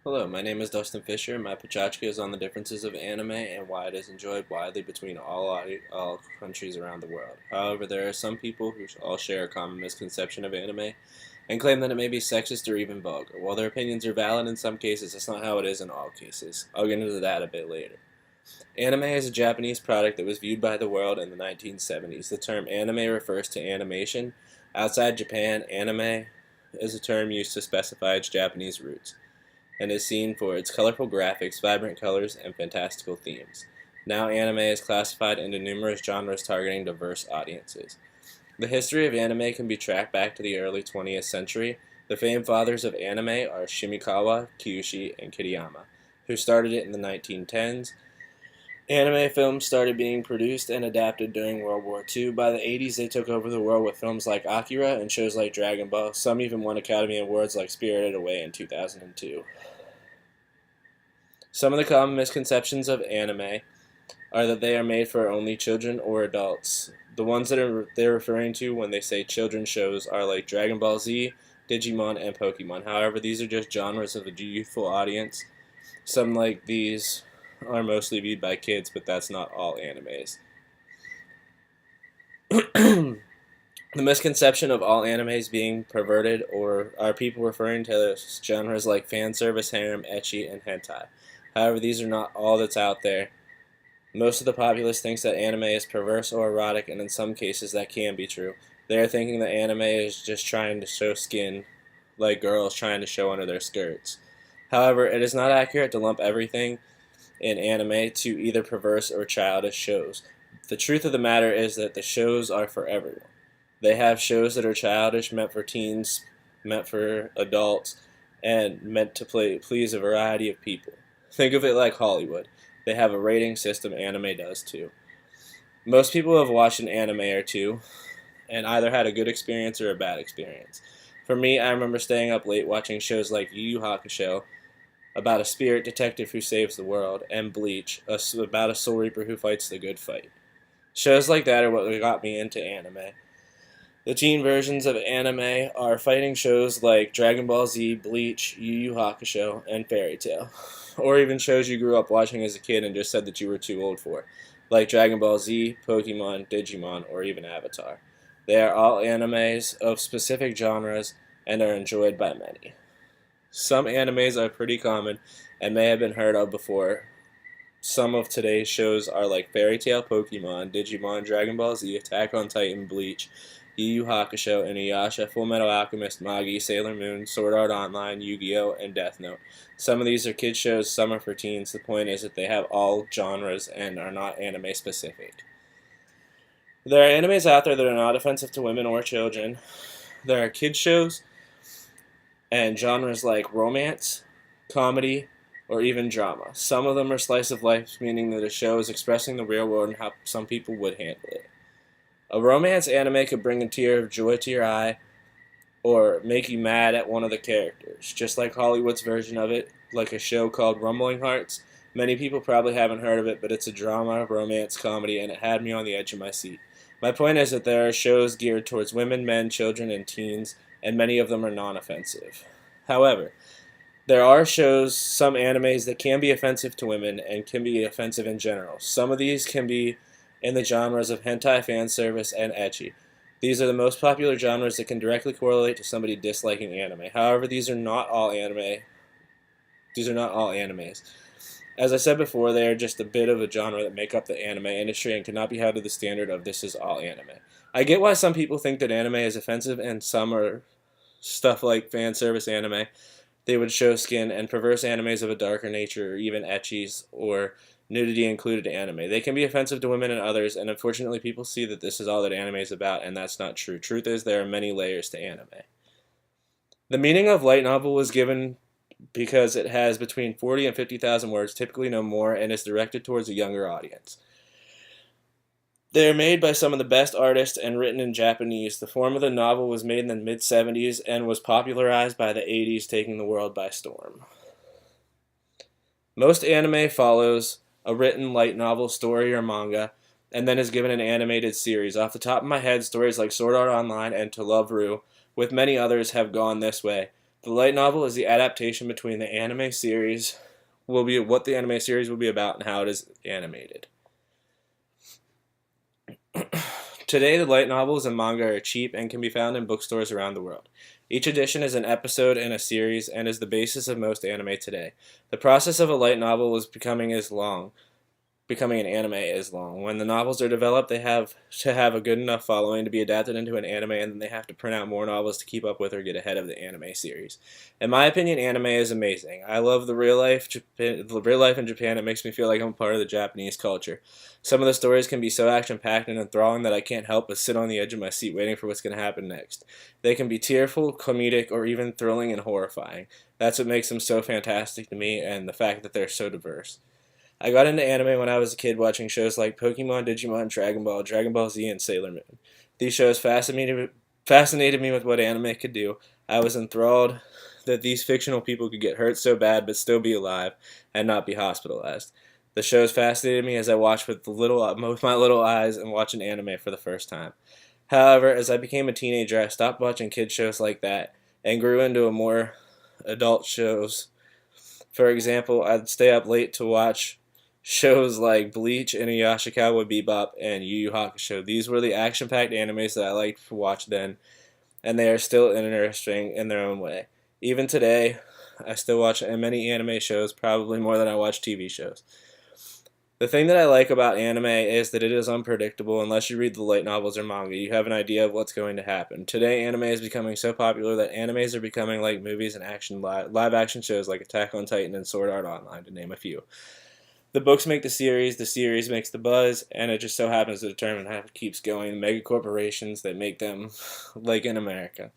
Hello, my name is Dustin Fisher. My Pachachka is on the differences of anime and why it is enjoyed widely between all countries around the world. However, there are some people who all share a common misconception of anime and claim that it may be sexist or even vulgar. While their opinions are valid in some cases, that's not how it is in all cases. I'll get into that a bit later. Anime is a Japanese product that was viewed by the world in the 1970s. The term anime refers to animation. Outside Japan, anime is a term used to specify its Japanese roots and is seen for its colorful graphics, vibrant colors, and fantastical themes. Now, anime is classified into numerous genres targeting diverse audiences. The history of anime can be tracked back to the early 20th century. The famed fathers of anime are Shimikawa, Kyushi, and Kiriyama, who started it in the 1910s. Anime films started being produced and adapted during World War II. By the 80s, they took over the world with films like Akira and shows like Dragon Ball. Some even won Academy Awards like Spirited Away in 2002. Some of the common misconceptions of anime are that they are made for only children or adults. The ones that they're referring to when they say children's shows are like Dragon Ball Z, Digimon, and Pokemon. However, these are just genres of a youthful audience. Some like these are mostly viewed by kids, but that's not all animes. The misconception of all animes being perverted or are people referring to genres like fan service, harem, ecchi, and hentai. However, these are not all that's out there. Most of the populace thinks that anime is perverse or erotic, and in some cases that can be true. They are thinking that anime is just trying to show skin, like girls trying to show under their skirts. However, it is not accurate to lump everything in anime to either perverse or childish shows. The truth of the matter is that the shows are for everyone. They have shows that are childish, meant for teens, meant for adults, and meant to please a variety of people. Think of it like Hollywood. They have a rating system, anime does too. Most people have watched an anime or two and either had a good experience or a bad experience. For me, I remember staying up late watching shows like Yu Yu Hakusho, about a spirit detective who saves the world, and Bleach, about a soul reaper who fights the good fight. Shows like that are what got me into anime. The teen versions of anime are fighting shows like Dragon Ball Z, Bleach, Yu Yu Hakusho, and Fairy Tail. Or even shows you grew up watching as a kid and just said that you were too old for, like Dragon Ball Z, Pokemon, Digimon, or even Avatar. They are all animes of specific genres and are enjoyed by many. Some animes are pretty common and may have been heard of before. Some of today's shows are like Fairy Tail, Pokemon, Digimon, Dragon Ball Z, Attack on Titan, Bleach, Yu Yu Hakusho, Inuyasha, Full Metal Alchemist, Magi, Sailor Moon, Sword Art Online, Yu-Gi-Oh, and Death Note. Some of these are kids shows, some are for teens. The point is that they have all genres and are not anime specific. There are animes out there that are not offensive to women or children. There are kids shows and genres like romance, comedy, or even drama. Some of them are slice of life, meaning that a show is expressing the real world and how some people would handle it. A romance anime could bring a tear of joy to your eye or make you mad at one of the characters, just like Hollywood's version of it, like a show called Rumbling Hearts. Many people probably haven't heard of it, but it's a drama, romance, comedy, and it had me on the edge of my seat. My point is that there are shows geared towards women, men, children, and teens, and many of them are non-offensive. However, there are shows, some animes, that can be offensive to women and can be offensive in general. Some of these can be in the genres of hentai, fan service, and ecchi. These are the most popular genres that can directly correlate to somebody disliking anime. However, these are not all anime. These are not all animes. As I said before, they are just a bit of a genre that make up the anime industry and cannot be held to the standard of this is all anime. I get why some people think that anime is offensive and some are stuff like fan service anime. They would show skin and perverse animes of a darker nature or even ecchis or nudity included anime. They can be offensive to women and others, and unfortunately people see that this is all that anime is about, and that's not true. Truth is there are many layers to anime. The meaning of light novel was given because it has between 40 and 50,000 words, typically no more, and is directed towards a younger audience. They are made by some of the best artists and written in Japanese. The form of the novel was made in the mid-70s and was popularized by the 80s, taking the world by storm. Most anime follows a written light novel, story, or manga, and then is given an animated series. Off the top of my head, stories like Sword Art Online and To Love Ru, with many others, have gone this way. The light novel is the adaptation between the anime series will be what the anime series will be about and how it is animated. Today, the light novels and manga are cheap and can be found in bookstores around the world. Each edition is an episode in a series and is the basis of most anime today. The process of a light novel is becoming an anime is long. When the novels are developed, they have to have a good enough following to be adapted into an anime, and then they have to print out more novels to keep up with or get ahead of the anime series. In my opinion, anime is amazing. I love the real life in Japan. It makes me feel like I'm a part of the Japanese culture. Some of the stories can be so action-packed and enthralling that I can't help but sit on the edge of my seat waiting for what's going to happen next. They can be tearful, comedic, or even thrilling and horrifying. That's what makes them so fantastic to me, and the fact that they're so diverse. I got into anime when I was a kid watching shows like Pokemon, Digimon, Dragon Ball Z, and Sailor Moon. These shows fascinated me with what anime could do. I was enthralled that these fictional people could get hurt so bad but still be alive and not be hospitalized. The shows fascinated me as I watched with my little eyes and watched an anime for the first time. However, as I became a teenager, I stopped watching kid shows like that and grew into a more adult shows. For example, I'd stay up late to watch shows like Bleach, Inuyasha, Cowboy Bebop, and Yu Yu Hakusho. These were the action-packed animes that I liked to watch then, and they are still interesting in their own way. Even today, I still watch many anime shows, probably more than I watch TV shows. The thing that I like about anime is that it is unpredictable. Unless you read the light novels or manga, you have an idea of what's going to happen. Today, anime is becoming so popular that animes are becoming like movies and live-action shows like Attack on Titan and Sword Art Online, to name a few. The books make the series makes the buzz, and it just so happens to determine how it keeps going. Mega corporations that make them, like in America.